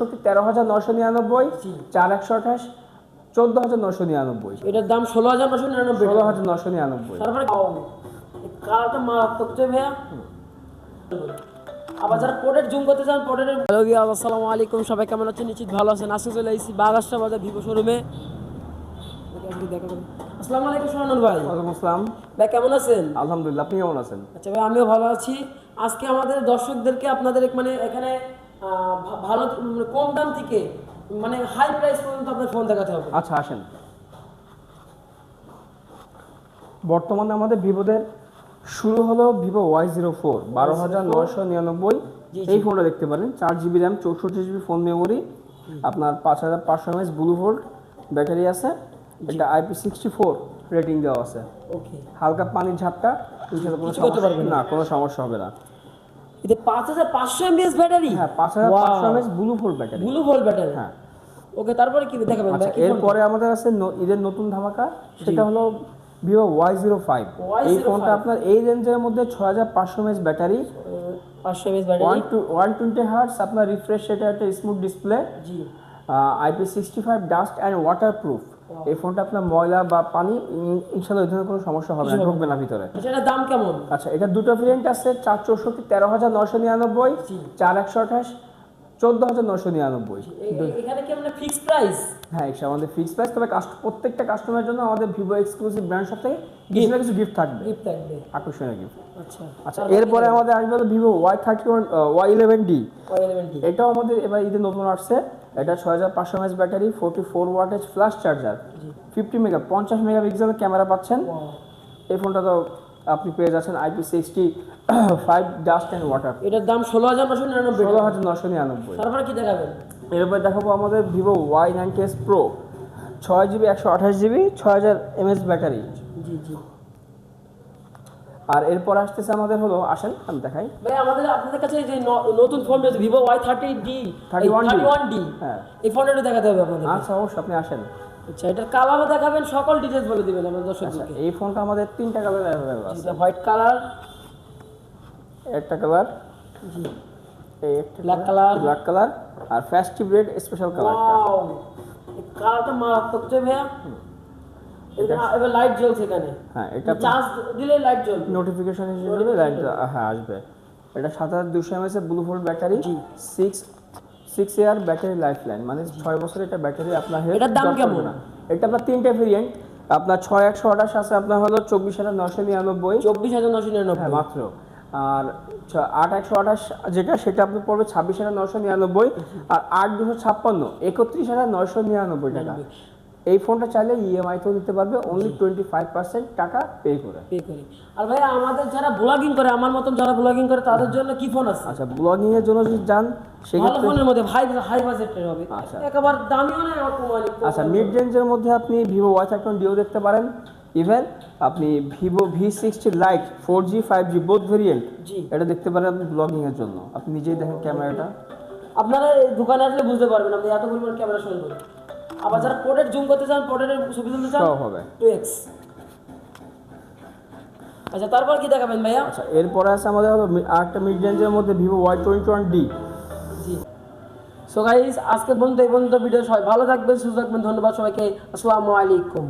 13,999, 4128, 14,999। এটার দাম 16,999। 16,999। তারপরে কালারটা মারাত্মক তো ভাইয়া। আবার যারা প্রোডাক্ট জুম করতে চান প্রোডাক্টের। হ্যালো ভিউয়ার, আসসালামু আলাইকুম। সবাই কেমন আছেন? নিশ্চিত ভালো আছেন। আজকে চলে এসেছি বাগাসটা বাজার ভিভো শোরুমে। আসসালামু আলাইকুম সোহানুর ভাই। ওয়ালাইকুম আসসালাম ভাই, কেমন আছেন? আলহামদুলিল্লাহ, আপনি কেমন আছেন? আচ্ছা ভাই, আমিও ভালো আছি। আজকে আমাদের দর্শকদেরকে আপনাদের মানে এখানে ভালো কম দাম থেকে মানে হাই প্রাইস পর্যন্ত আপনার ফোন দেখাতে হবে। আচ্ছা, আসেন। বর্তমানে আমাদের ভিভোদের শুরু হলো ভিভো Y04 12,999। এই ফোনটা দেখতে পারেন, 4GB RAM, 64GB phone memory, আপনার 5,500 mAh ব্লু ভোল্ট ব্যাটারি আছে। এটা IP64 রেটিং দেওয়া আছে। ওকে, হালকা পানির ঝাপটা না, কোনো সমস্যা হবে না। এতে 5,500 mAh ব্যাটারি। হ্যাঁ, 5,500 mAh blue volt battery. Blue volt battery, হ্যাঁ। ওকে, তারপরে কি দেখাবেন? আচ্ছা, এরপরে আমাদের আছে ঈদের নতুন ধামাকা, সেটা হলো ভিভো Y05। এই ফোনটা আপনার এই রেঞ্জের মধ্যে 6,500 mAh battery, 500 mAh battery, 120 hertz আপনার রিফ্রেশ রেট, একটা smooth display, G, IP65 dust and waterproof. এই ফোনটা আপনার ময়লা বা পানি ইনশাআল্লাহ এই ধরনের কোনো সমস্যা হবে না, ঢুকবে না ভিতরে। এটার দাম কেমন? আচ্ছা, এটা দুটো ভেরিয়েন্ট আছে, 464 13,999, 4128, 14,999। এখানে কি আমরা ফিক্সড প্রাইস? হ্যাঁ, এটা আমাদের ফিক্সড প্রাইস। তবে প্রত্যেকটা কাস্টমারের জন্য আমাদের ভিভো এক্সক্লুসিভ ব্র্যান্ড শপ থেকে কিছু না কিছু গিফট থাকবে, আকর্ষণীয় গিফট। আচ্ছা, এরপরে আমাদের আসবে ভিভো Y11D। এটাও আমাদের এবার ঈদের নতুন আসছে। এটা 6,500 mAh battery, 44 wattage flash charger, 50 মেগাপিক্সেলের ক্যামেরা পাচ্ছেন। এই ফোনটা তো আপনি পেয়ে যাচ্ছেন IP65 ডাস্ট অ্যান্ড ওয়াটার। এটার দাম 16,999। 16,999। তারপরে কি দেখাবেন? এরপরে দেখাবো আমাদের Vivo Y90s Pro, 6GB 128GB, 6,000 mAh battery. জি জি। আর এরপর আসতেছে আমাদের হলো, আসেন আমি দেখাই ভাই, আপনাদের কাছে যে নতুন ফোন রয়েছে ভিভো Y30D, 31D, হ্যাঁ, এই ফোনটা দেখাতে হবে আপনাদের। আচ্ছা, অবশ্যই, আপনি আসেন। আচ্ছা, এটা কালারও দেখাবেন, সকল ডিটেইলস বলে দিবেন আমাদের দর্শকদেরকে। এই ফোনটা আমাদের 3টা কালার অ্যাভেলেবল আছে। এটা হোয়াইট কালার, একটা কালার, জি, এই একটা ব্ল্যাক কালার, আর ফেস্টিভ রেড স্পেশাল কালারটা। ওয়াও, এই কালারটা মারাত্মক তো ভাইয়া। এবার লাইট জ্বলছে এখানে। হ্যাঁ, এটা চার্জ দিলে লাইট জ্বলবে, নোটিফিকেশন হিসেবে লাইট হ্যাঁ আসবে। এটা 7,200 mAh ব্লু ভোল্ট ব্যাটারি, 6 ইয়ার ব্যাটারি লাইফ লাইন, মানে 6 বছরের এটা ব্যাটারি আপনার হেলথ। এটার দাম কেমন? এটা আপনার 3টা ভেরিয়েন্ট, আপনার 6,128 আছে, আপনার হলো 24,999। 24,999, হ্যাঁ, মাত্র। আর 8,128 যেটা, সেটা আপনার পড়বে 26,999। আর 8,256 31,999 টাকা। এই ফোনটা চাইলে ইএমআই তো দিতে পারবে, অনলি 25% টাকা পে করে। আর ভাই, আমাদের যারা ব্লগিং করে, আমার মতন যারা ব্লগিং করে, তাদের জন্য কি ফোন আছে? আচ্ছা, ব্লগিং এর জন্য যদি যান ভালো ফোনের মধ্যে হাই বাজেটের হবে, আচ্ছা, একেবারে দামিও না আবার কম। আচ্ছা, মিড রেঞ্জের মধ্যে আপনি ভিভো Y31Dও দেখতে পারেন। ইভেন আপনি Vivo V60 light 4G 5G both variant, এটা দেখতে পারেন আপনি ব্লগিং এর জন্য। আপনি নিজেই দেখেন ক্যামেরাটা, আপনারা দোকানে আসলে বুঝতে পারবেন আপনি এত পরিমাণ ক্যামেরা সুন্দর। আবার যারা প্রোডাক্ট জুম করতে চান, প্রোডাক্টের ছবি তুলতে চান, সব হবে 2x। আচ্ছা, তারপর কি দেখাবেন ভাইয়া? আচ্ছা, এরপরে আছে আমাদের হলো আরেকটা মিড রেঞ্জের মধ্যে ভিভো Y21D। জি। সো গাইস, আজকে এই পর্যন্ত ভিডিও। সবাই ভালো থাকবেন, সুস্থ থাকবেন। ধন্যবাদ সবাইকে। আসসালামু আলাইকুম।